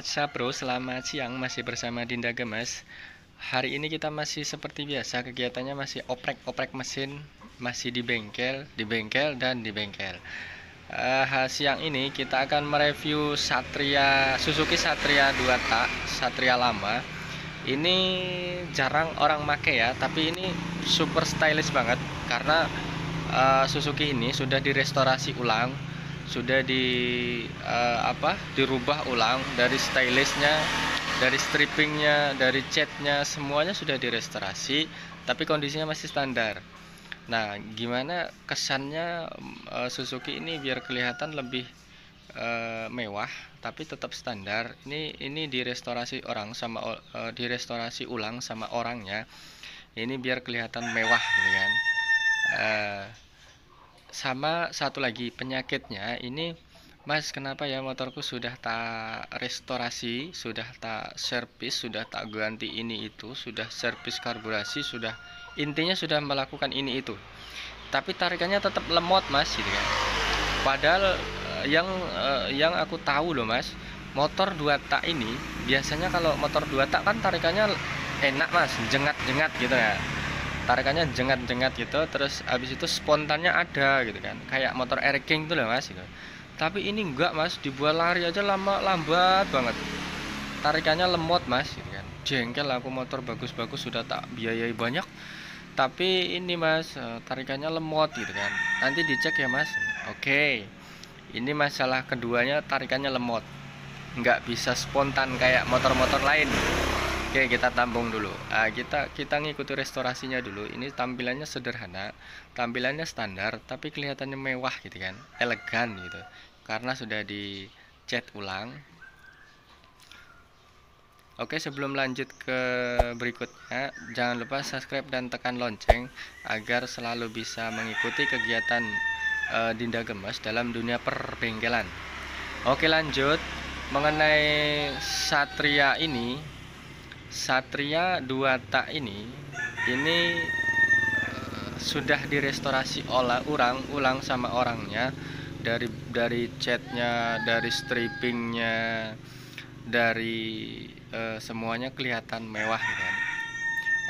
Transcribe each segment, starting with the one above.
what's up bro, selamat siang, masih bersama Dinda Gemes. Hari ini kita masih seperti biasa, kegiatannya masih oprek-oprek mesin. Masih di bengkel dan di bengkel. Siang ini kita akan mereview Suzuki Satria 2 tak, Satria lama. Ini jarang orang make ya, tapi ini super stylish banget. Karena Suzuki ini sudah direstorasi ulang, sudah dirubah ulang dari stylishnya, dari strippingnya, dari catnya, semuanya sudah direstorasi, tapi kondisinya masih standar. Nah, gimana kesannya Suzuki ini biar kelihatan lebih mewah, tapi tetap standar. Ini direstorasi direstorasi ulang sama orangnya. Ini biar kelihatan mewah, gitu kan. Sama satu lagi penyakitnya ini, Mas, kenapa ya motorku sudah tak restorasi, sudah tak servis, sudah tak ganti ini itu, sudah servis karburasi, intinya sudah melakukan ini itu, tapi tarikannya tetap lemot, Mas, gitu kan. Padahal yang aku tahu loh, Mas, motor 2 tak ini biasanya kalau motor 2 tak kan tarikannya enak, Mas, jengat-jengat gitu ya. Tarikannya jengat-jengat gitu, terus habis itu spontannya ada gitu kan, kayak motor Air King tuh loh, Mas, gitu. Tapi ini enggak, Mas, dibuat lari aja lambat banget, tarikannya lemot, Mas, gitu kan. Jengkel aku, motor bagus-bagus sudah tak biayai banyak, tapi ini, Mas, tarikannya lemot gitu kan. Nanti dicek ya, Mas. Oke, ini masalah keduanya, tarikannya lemot, nggak bisa spontan kayak motor-motor lain. Oke, kita tampung dulu. Kita ngikuti restorasinya dulu. Ini tampilannya sederhana, tampilannya standar, tapi kelihatannya mewah gitu kan, elegan gitu, karena sudah dicat ulang. Oke, sebelum lanjut ke berikutnya, jangan lupa subscribe dan tekan lonceng agar selalu bisa mengikuti kegiatan Dinda Gemes dalam dunia perbengkelan. Oke, lanjut mengenai Satria ini. Satria 2 tak ini sudah direstorasi ulang sama orangnya, dari catnya, dari strippingnya, dari semuanya kelihatan mewah kan.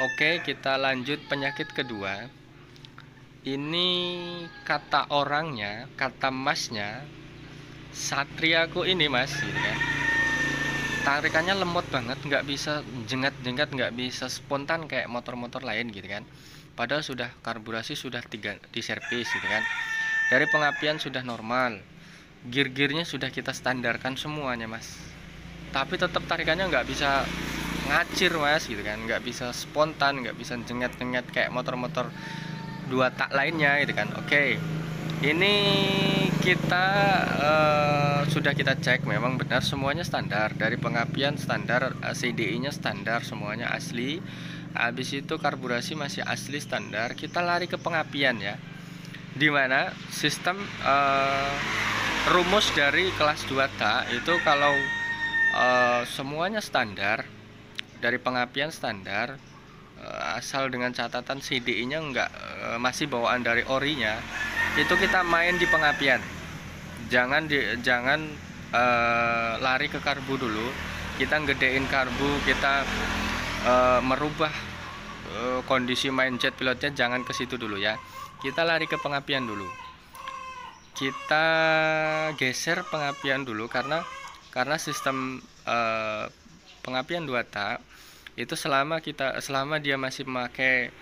Oke, kita lanjut penyakit kedua. Ini kata orangnya, kata masnya, Satriaku ini, Mas, gitu kan, tarikannya lemot banget, nggak bisa jengat-jengat, nggak bisa spontan kayak motor-motor lain gitu kan. Padahal sudah karburasi sudah diservis gitu kan, dari pengapian sudah normal, gear-gearnya sudah kita standarkan semuanya, Mas, tapi tetap tarikannya nggak bisa ngacir, Mas, gitu kan, nggak bisa spontan, nggak bisa jengat-jengat kayak motor-motor 2 tak lainnya gitu kan. Oke, ini kita sudah kita cek, memang benar semuanya standar, dari pengapian standar, CDI nya standar, semuanya asli. Habis itu karburasi masih asli standar. Kita lari ke pengapian ya, dimana sistem rumus dari kelas 2 tak itu kalau semuanya standar, dari pengapian standar, asal dengan catatan CDI nya enggak masih bawaan dari orinya, itu kita main di pengapian. Jangan lari ke karbu dulu. Kita gedein karbu, kita merubah kondisi mindset pilotnya, jangan ke situ dulu ya. Kita lari ke pengapian dulu. Kita geser pengapian dulu, karena sistem pengapian 2 tak itu selama dia masih memakai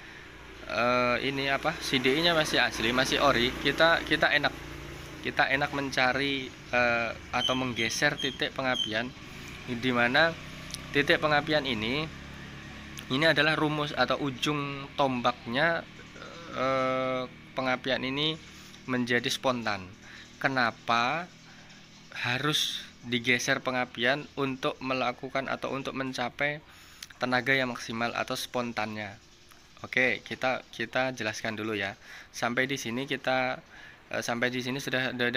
CDI nya masih asli, masih ori, kita enak mencari atau menggeser titik pengapian, dimana titik pengapian ini adalah rumus atau ujung tombaknya pengapian ini menjadi spontan. Kenapa harus digeser pengapian? Untuk melakukan atau untuk mencapai tenaga yang maksimal atau spontannya. Oke, kita jelaskan dulu ya. Sampai di sini sudah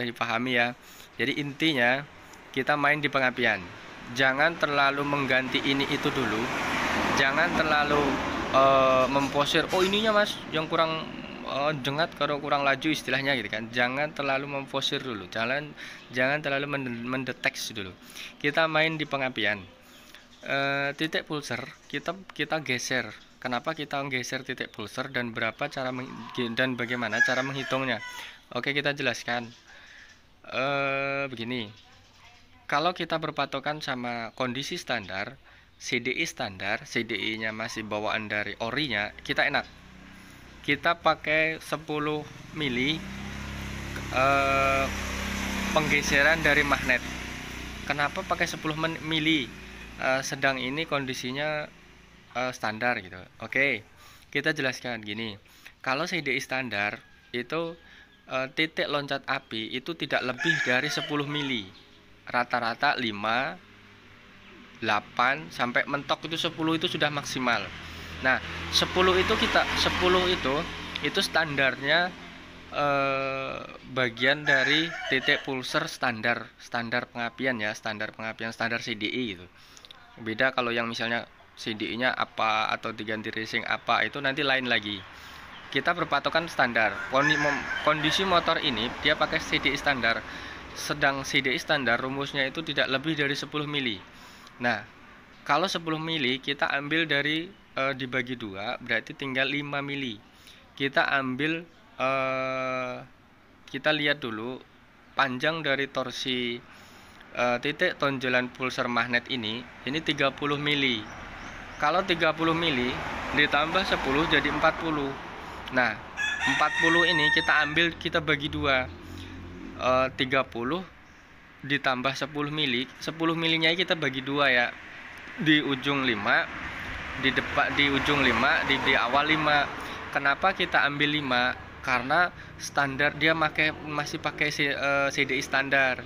dipahami ya. Jadi intinya kita main di pengapian. Jangan terlalu mengganti ini itu dulu. Jangan terlalu memposir, oh ininya, Mas, yang kurang jengat kalau kurang laju istilahnya gitu kan. Jangan terlalu memforsir dulu, jangan terlalu mendeteksi dulu. Kita main di pengapian. Titik pulser kita geser. Kenapa kita geser titik pulser dan dan bagaimana cara menghitungnya? Oke, kita jelaskan. Begini. Kalau kita berpatokan sama kondisi standar, CDI standar, CDI-nya masih bawaan dari ori-nya, kita enak. Kita pakai 10 mili penggeseran dari magnet. Kenapa pakai 10 mili? Sedang ini kondisinya standar gitu. Oke, kita jelaskan gini. Kalau CDI standar itu titik loncat api itu tidak lebih dari 10 mili. Rata-rata 5, 8 sampai mentok itu 10 itu sudah maksimal. Nah, 10 itu standarnya bagian dari titik pulser standar pengapian ya, standar CDI itu. Beda kalau yang misalnya CDI-nya apa atau diganti racing apa, itu nanti lain lagi. Kita berpatokan standar. Kondisi motor ini dia pakai CDI standar. Sedang CDI standar rumusnya itu tidak lebih dari 10 mili. Nah, kalau 10 mili kita ambil dari dibagi 2 berarti tinggal 5 mili. Kita ambil kita lihat dulu panjang dari torsi titik tonjolan pulser magnet ini 30 mili. Kalau 30 mili ditambah 10 jadi 40. Nah, 40 ini kita bagi 2. 30 ditambah 10 mili. 10 milinya kita bagi 2 ya. Di ujung 5, di ujung 5, di awal 5. Kenapa kita ambil 5? Karena standar dia masih pakai CDI standar.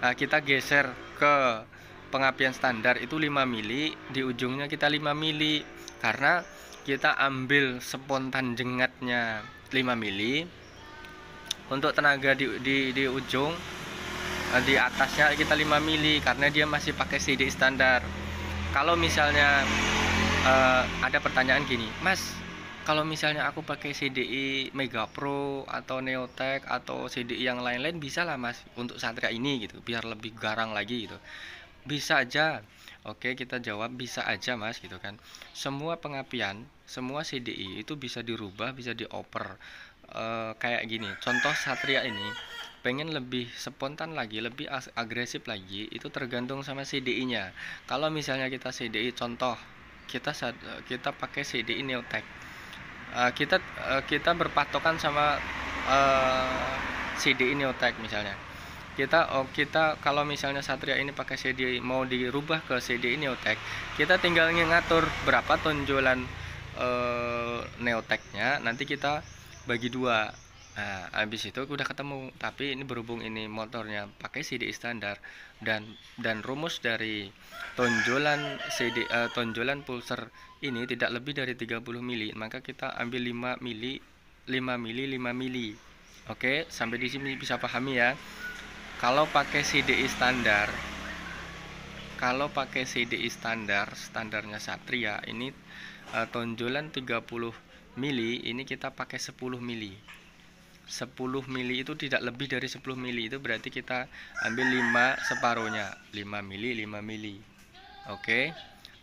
Nah, kita geser ke pengapian standar itu 5 mili, di ujungnya kita 5 mili karena kita ambil spontan jengatnya 5 mili. Untuk tenaga di ujung di atasnya kita 5 mili karena dia masih pakai CDI standar. Kalau misalnya ada pertanyaan gini, Mas, kalau misalnya aku pakai CDI Mega Pro atau Neotech atau CDI yang lain-lain bisa lah Mas untuk Satria ini gitu, biar lebih garang lagi gitu. Bisa aja. Oke, kita jawab bisa aja Mas gitu kan. Semua pengapian, semua CDI itu bisa dirubah, bisa dioper. Kayak gini, contoh Satria ini pengen lebih spontan lagi, lebih agresif lagi, itu tergantung sama CDI-nya. Kalau misalnya kita CDI, contoh kita pakai CDI Neotech, kita berpatokan sama CDI Neotech misalnya. Kita kalau misalnya Satria ini pakai CDI mau dirubah ke CDI Neotech, kita tinggal ngatur berapa tonjolan Neotechnya, nanti kita bagi 2. Nah, habis itu udah ketemu. Tapi ini berhubung ini motornya pakai CDI standar dan rumus dari tonjolan tonjolan pulser ini tidak lebih dari 30 mili, maka kita ambil 5 mili. Oke, sampai di sini bisa pahami ya. Kalau pakai CDI standarnya Satria ini tonjolan 30 mili, ini kita pakai 10 mili. 10 mili itu tidak lebih dari 10 mili, itu berarti kita ambil 5 separuhnya, 5 mili. Oke,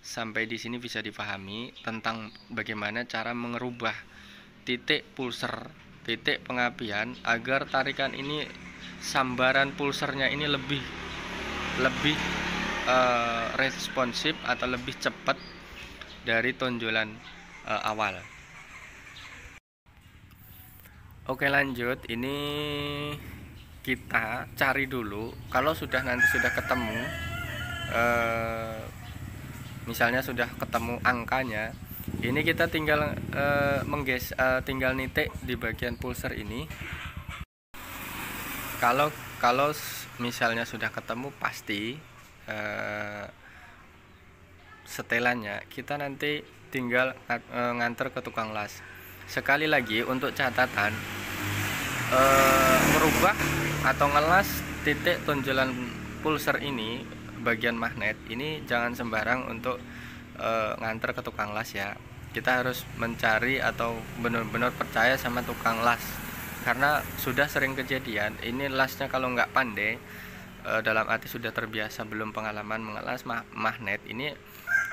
sampai di sini bisa dipahami tentang bagaimana cara mengerubah titik pulser, titik pengapian agar tarikan ini, sambaran pulsernya ini lebih responsif atau lebih cepat dari tonjolan awal. Oke, lanjut. Ini kita cari dulu. Kalau nanti sudah ketemu, misalnya sudah ketemu angkanya, ini kita tinggal tinggal nitik di bagian pulser ini. Kalau misalnya sudah ketemu pasti setelannya, kita nanti tinggal nganter ke tukang las. Sekali lagi untuk catatan, merubah atau ngelas titik tonjolan pulser ini bagian magnet ini jangan sembarang untuk nganter ke tukang las ya. kita harus mencari atau benar-benar percaya sama tukang las, karena sudah sering kejadian ini lasnya kalau nggak pandai, dalam arti sudah terbiasa belum pengalaman mengelas magnet, ini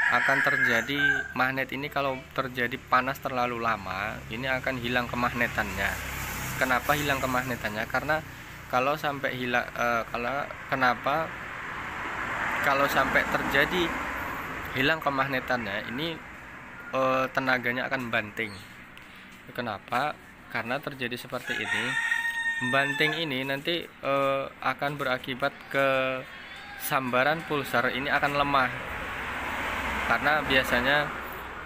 akan terjadi magnet ini kalau terjadi panas terlalu lama ini akan hilang kemagnetannya. Kenapa hilang kemagnetannya? Karena kalau sampai hilang, kalau sampai terjadi hilang kemagnetannya ini tenaganya akan banting. Kenapa? Karena terjadi seperti ini. Banting ini nanti akan berakibat ke sambaran pulsar ini akan lemah. Karena biasanya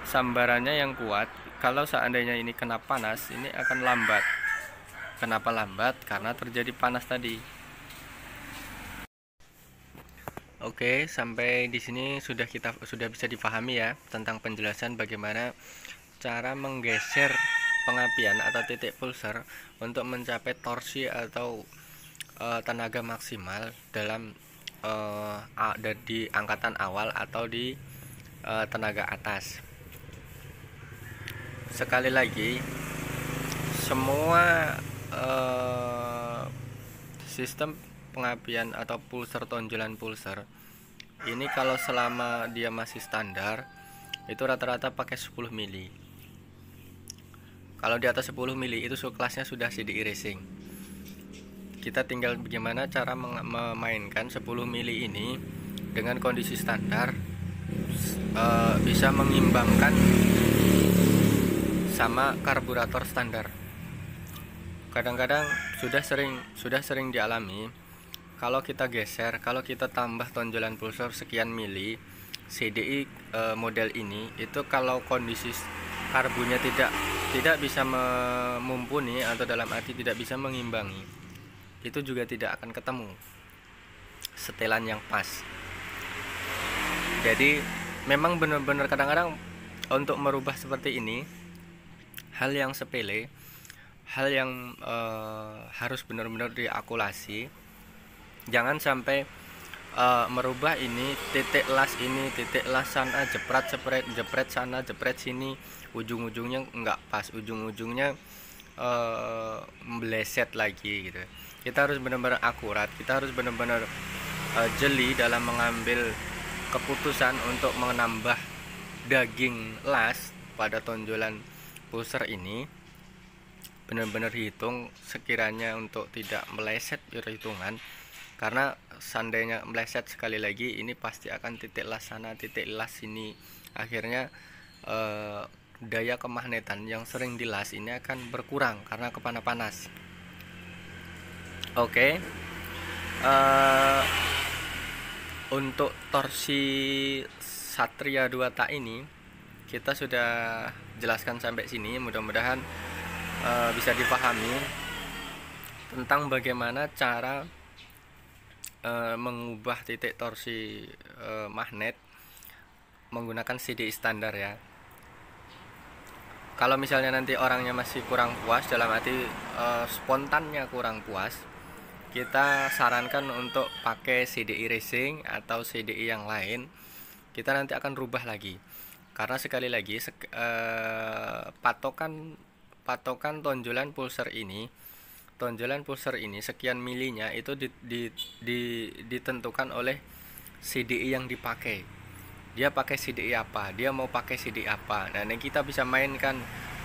sambarannya yang kuat, kalau seandainya ini kena panas ini akan lambat. Kenapa lambat? Karena terjadi panas tadi. Oke, sampai di sini sudah bisa dipahami ya tentang penjelasan bagaimana cara menggeser pengapian atau titik pulsar untuk mencapai torsi atau tenaga maksimal dalam di angkatan awal atau di tenaga atas. Sekali lagi, semua sistem pengapian atau pulsar, tonjolan pulsar ini kalau selama dia masih standar itu rata-rata pakai 10 mili. Kalau di atas 10 mili itu kelasnya sudah CDI racing. Kita tinggal bagaimana cara memainkan 10 mili ini dengan kondisi standar, bisa mengimbangkan sama karburator standar. Kadang-kadang sudah sering dialami, kalau kita geser, kalau kita tambah tonjolan pulsar sekian mili CDI model ini, itu kalau kondisi karbunya tidak bisa mumpuni atau dalam arti tidak bisa mengimbangi, itu juga tidak akan ketemu setelan yang pas. Jadi memang benar-benar kadang-kadang untuk merubah seperti ini hal yang sepele, hal yang harus benar-benar diakulasi. Jangan sampai merubah ini, titik las sana, jepret sana, jepret sini, ujung-ujungnya nggak pas, ujung-ujungnya meleset lagi gitu. Kita harus benar-benar akurat, kita harus benar-benar jeli dalam mengambil keputusan untuk menambah daging las pada tonjolan pulsar ini. Benar-benar hitung sekiranya untuk tidak meleset hitungan, karena seandainya meleset sekali lagi ini pasti akan titik las sana, titik las sini, akhirnya daya kemagnetan yang sering dilas ini akan berkurang karena panas. Oke. Untuk torsi Satria 2 tak ini kita sudah jelaskan sampai sini. Mudah-mudahan bisa dipahami tentang bagaimana cara mengubah titik torsi magnet menggunakan CDI standar ya. Kalau misalnya nanti orangnya masih kurang puas, dalam arti spontannya kurang puas, kita sarankan untuk pakai CDI racing atau CDI yang lain. Kita nanti akan rubah lagi, karena sekali lagi patokan tonjolan pulsar ini sekian milinya itu ditentukan oleh CDI yang dipakai. Dia pakai CDI apa, dia mau pakai CDI apa. Nah, ini kita bisa mainkan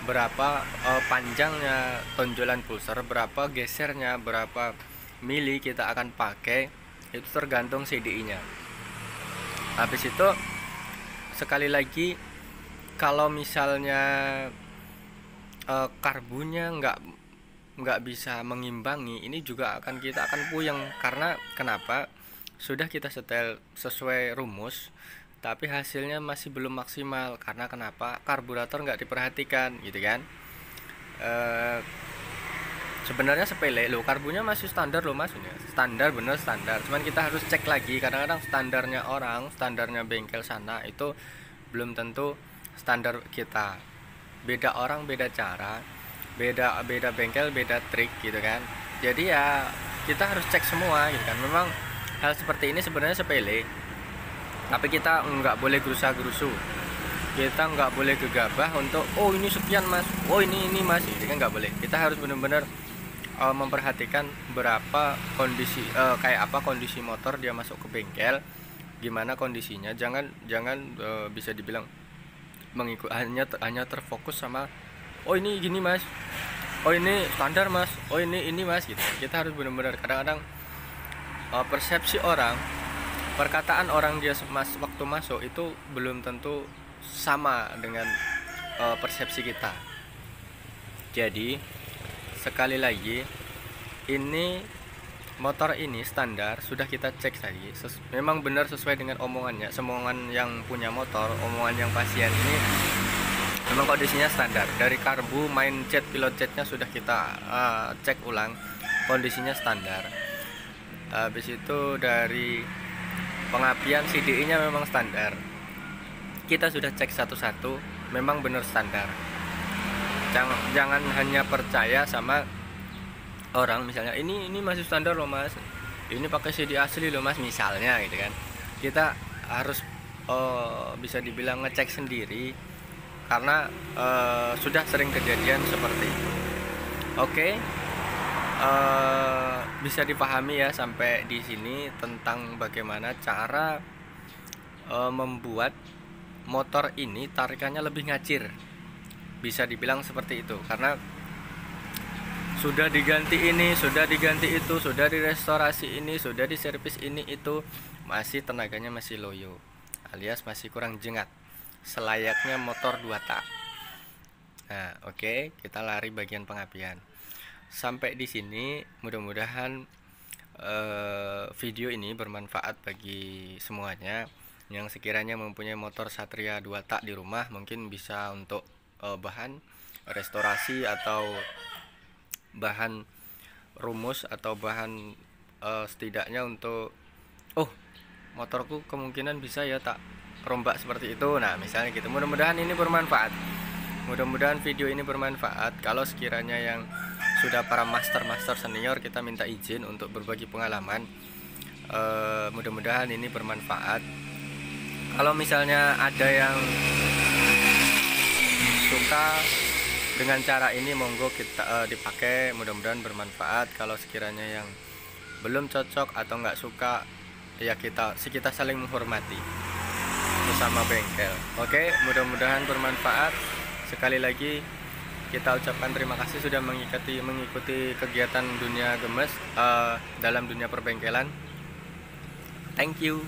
berapa panjangnya tonjolan pulsar, berapa gesernya, berapa mili kita akan pakai, itu tergantung CDI-nya. Habis itu sekali lagi, kalau misalnya karbunya nggak bisa mengimbangi, ini juga kita akan puyeng. Karena kenapa? Sudah kita setel sesuai rumus, tapi hasilnya masih belum maksimal. Karena kenapa? Karburator nggak diperhatikan, gitu kan? Sebenarnya sepele loh, karbunya masih standar loh mas, standar, bener standar. Cuman kita harus cek lagi. Kadang-kadang standarnya bengkel sana itu belum tentu standar kita. Beda orang, beda cara, beda bengkel, beda trik gitu kan. Jadi ya kita harus cek semua gitu kan. Memang hal seperti ini sebenarnya sepele, tapi kita nggak boleh gerusa-gerusu. Kita nggak boleh gegabah untuk oh ini sekian mas, oh ini mas, ini kan nggak boleh. Kita harus benar-benar memperhatikan berapa kondisi kayak apa kondisi motor dia masuk ke bengkel, gimana kondisinya. Jangan bisa dibilang mengikut hanya terfokus sama oh ini gini mas, oh ini standar mas, oh ini mas gitu. Kita harus benar-benar kadang-kadang persepsi orang, perkataan orang dia waktu masuk itu belum tentu sama dengan persepsi kita. Jadi sekali lagi, ini motor ini standar sudah kita cek tadi, memang benar sesuai dengan omongannya, omongan yang punya motor, omongan yang pasien ini memang kondisinya standar. Dari karbu, main jet, pilot jetnya sudah kita cek ulang, kondisinya standar. Habis itu dari pengapian CDI nya memang standar, kita sudah cek satu-satu, memang benar standar. Jangan hanya percaya sama orang misalnya ini masih standar loh mas, ini pakai CD asli loh mas misalnya gitu kan. Kita harus bisa dibilang ngecek sendiri karena sudah sering kejadian seperti itu. Oke. Bisa dipahami ya sampai di sini tentang bagaimana cara membuat motor ini tarikannya lebih ngacir, bisa dibilang seperti itu. Karena sudah diganti ini, sudah diganti itu, sudah direstorasi ini, sudah diservis ini itu, masih tenaganya masih loyo, alias masih kurang jengat, selayaknya motor 2 tak. Nah, oke, kita lari bagian pengapian. Sampai di sini mudah-mudahan video ini bermanfaat bagi semuanya yang sekiranya mempunyai motor Satria 2 tak di rumah. Mungkin bisa untuk bahan restorasi atau bahan rumus atau bahan setidaknya untuk motorku kemungkinan bisa ya tak rombak seperti itu. Nah misalnya gitu, mudah-mudahan ini bermanfaat, mudah-mudahan video ini bermanfaat. Kalau sekiranya yang sudah para master senior, kita minta izin untuk berbagi pengalaman. Mudah-mudahan ini bermanfaat. Kalau misalnya ada yang suka dengan cara ini, monggo kita dipakai, mudah-mudahan bermanfaat. Kalau sekiranya yang belum cocok atau nggak suka, ya kita saling menghormati bersama bengkel. Oke, mudah-mudahan bermanfaat. Sekali lagi kita ucapkan terima kasih sudah mengikuti kegiatan dunia gemes dalam dunia perbengkelan. Thank you.